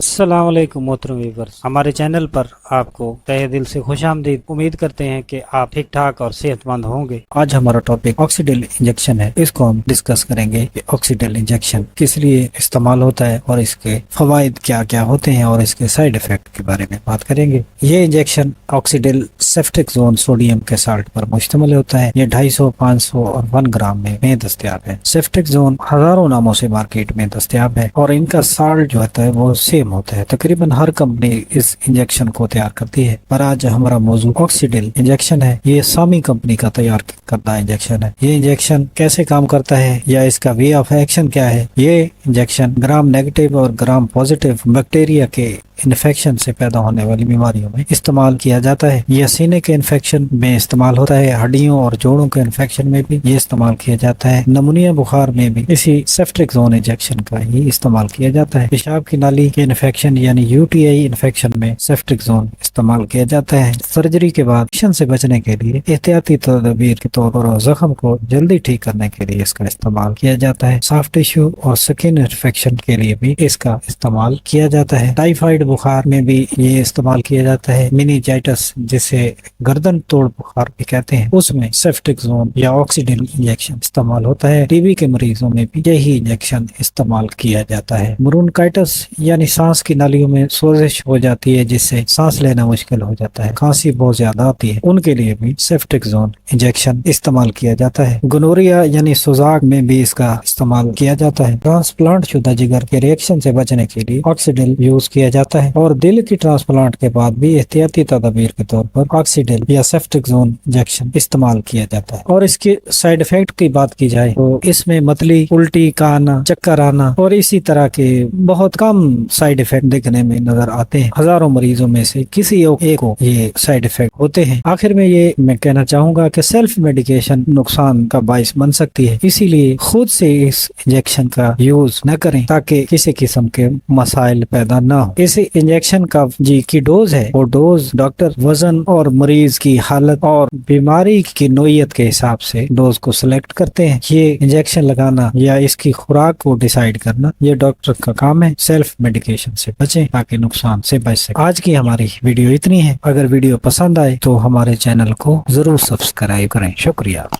السلام علیکم محترم ویورز، ہمارے چینل پر آپ کو تہہ دل سے خوش آمدید۔ امید کرتے ہیں کہ آپ ٹھیک ٹھاک اور صحت مند ہوں گے۔ آج ہمارا ٹاپک آکسیڈیل انجیکشن ہے۔ اس کو ہم ڈسکس کریں گے کہ آکسیڈیل انجیکشن کس لیے استعمال ہوتا ہے اور اس کے فوائد کیا کیا ہوتے ہیں اور اس کے سائیڈ افیکٹ کے بارے میں بات کریں گے۔ یہ انجیکشن آکسیڈیل سیفٹرزون سوڈیم کے سالٹ پر مشتمل ہوتا ہے۔ یہ 250، 500 اور 1 گرام میں دستیاب ہے۔ سیفٹرزون ہزاروں ناموں سے مارکیٹ میں دستیاب ہے اور ان کا سالٹ جو ہوتا ہے وہ سیم ہوتا ہے۔ تقریباً ہر کمپنی اس انجیکشن کو تیار کرتی ہے، پر آج ہمارا موضوع آکسیڈیل انجیکشن ہے۔ یہ سامی کمپنی کا تیار کردہ انجیکشن ہے۔ یہ انجیکشن کیسے کام کرتا ہے یا اس کا وے آف ایکشن کیا ہے؟ یہ انجیکشن گرام نیگیٹو اور گرام پازیٹیو بیکٹیریا کے انفیکشن سے پیدا ہونے والی بیماریوں میں استعمال کیا جاتا ہے۔ یہ سینے کے انفیکشن میں استعمال ہوتا ہے، ہڈیوں اور جوڑوں کے انفیکشن میں بھی یہ استعمال کیا جاتا ہے، نمونیا بخار میں بھی اسی سیفٹرزون انجیکشن کا ہی استعمال کیا جاتا ہے۔ پیشاب کی نالی کے انفیکشن یعنی UTI انفیکشن میں سیفٹرزون استعمال کیا جاتا ہے۔ سرجری کے بعد انفیکشن سے بچنے کے لیے احتیاطی تدابیر کے طور پر زخم کو جلدی ٹھیک کرنے کے لیے اس کا استعمال کیا جاتا ہے۔ سافٹ ٹشو اور سکن انفیکشن کے لیے بھی اس کا استعمال کیا جاتا ہے۔ ٹائیفائڈ بخار میں بھی یہ استعمال کیا جاتا ہے۔ مینینجائٹس جسے گردن توڑ بخار بھی کہتے ہیں، اس میں سیفٹرزون یا آکسیڈیل انجیکشن استعمال ہوتا ہے۔ TB کے مریضوں میں بھی یہی انجیکشن استعمال کیا جاتا ہے۔ برونکائٹس یعنی سانس کی نالیوں میں سوزش ہو جاتی ہے جس سے سانس لینا مشکل ہو جاتا ہے، کھانسی بہت زیادہ آتی ہے، ان کے لیے بھی سیفٹرزون انجیکشن استعمال کیا جاتا ہے۔ گنوریا یعنی سوزاک میں بھی اس کا استعمال کیا جاتا ہے۔ ٹرانسپلانٹ شدہ جگر کے ریئیکشن سے بچنے کے لیے آکسیڈیل یوز کیا جاتا ہے، اور دل کی ٹرانسپلانٹ کے بعد بھی احتیاطی تدابیر کے طور پر آکسیڈیل یا سیفٹرزون انجیکشن استعمال کیا جاتا ہے۔ اور اس کے سائیڈ افیکٹ کی بات کی جائے تو اس میں متلی، الٹی کا آنا، چکر آنا اور اسی طرح کے بہت کم سائیڈ افیکٹ دیکھنے میں نظر آتے ہیں۔ ہزاروں مریضوں میں سے کسی ایک کو یہ سائیڈ افیکٹ ہوتے ہیں۔ آخر میں یہ میں کہنا چاہوں گا کہ سیلف میڈیکیشن نقصان کا باعث بن سکتی ہے، اسی لیے خود سے اس انجیکشن کا یوز نہ کریں تاکہ کسی قسم کے مسائل پیدا نہ ہو۔ اس انجیکشن کا کی ڈوز ہے، وہ ڈوز ڈاکٹر وزن اور مریض کی حالت اور بیماری کی نوعیت کے حساب سے ڈوز کو سلیکٹ کرتے ہیں۔ یہ انجیکشن لگانا یا اس کی خوراک کو ڈیسائیڈ کرنا یہ ڈاکٹر کا کام ہے۔ سیلف میڈیکیشن سے بچیں تاکہ نقصان سے بچ سکیں۔ آج کی ہماری ویڈیو اتنی ہے۔ اگر ویڈیو پسند آئے تو ہمارے چینل کو ضرور سبسکرائب کریں۔ شکریہ۔